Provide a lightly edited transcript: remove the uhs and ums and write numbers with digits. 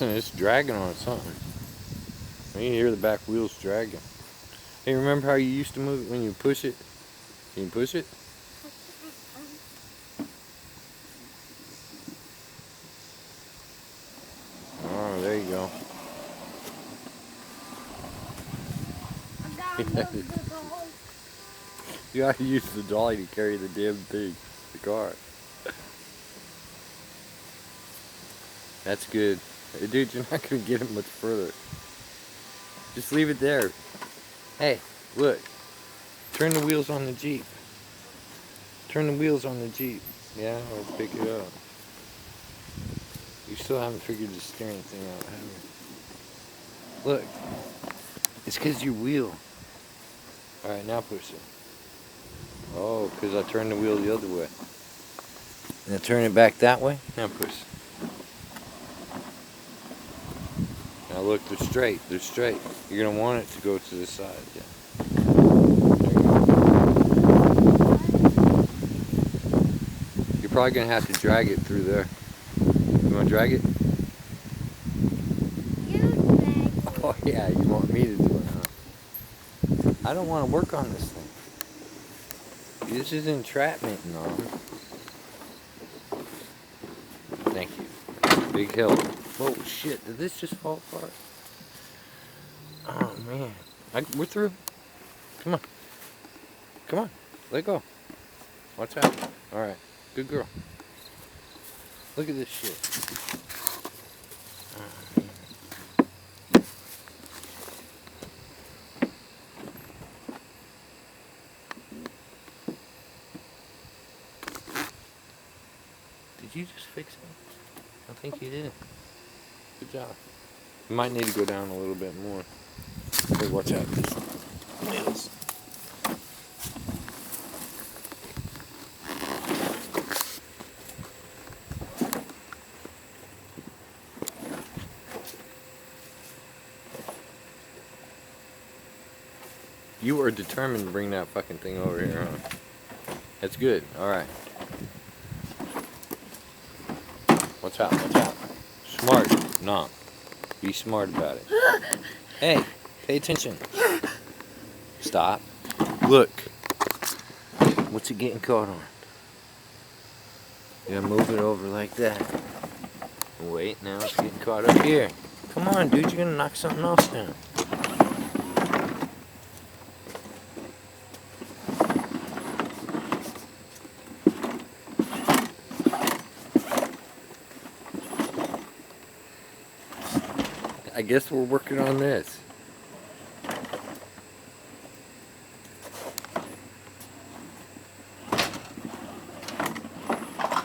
Listen, it's dragging on something. You can hear the back wheels dragging. Hey, remember how you used to move it when you push it? Can you push it? Oh, there you go. You gotta use the dolly to carry the damn thing, the car. That's good. Hey, dude, you're not gonna get it much further. Just leave it there. Hey, look. Turn the wheels on the Jeep. Turn the wheels on the Jeep. Yeah, I'll pick it up. You still haven't figured the steering thing out, have you? Look. It's because you wheel. Alright, now push it. Oh, because I turned the wheel the other way. Now turn it back that way. Now push. Now look, they're straight. They're straight. You're going to want it to go to the side. Yeah. There you go. You're probably going to have to drag it through there. You want to drag it? You drag it. Oh yeah, you want me to do it, huh? I don't want to work on this thing. This is entrapment and all. Thank you. Big help. Whoa, shit. Did this just fall apart? Oh, man. We're through. Come on. Come on. Let go. Watch out. Alright. Good girl. Look at this shit. Oh, man. Did you just fix it? I think you did. Good job. You might need to go down a little bit more. Hey, watch out. Wheels. You are determined to bring that fucking thing over here, huh? That's good. Alright. Watch out, watch out. Smart. No. Be smart about it. Hey, pay attention. Stop. Look. What's it getting caught on? You gotta move it over like that. Wait, now it's getting caught up here. Come on, dude, you're gonna knock something else down. I guess we're working on this.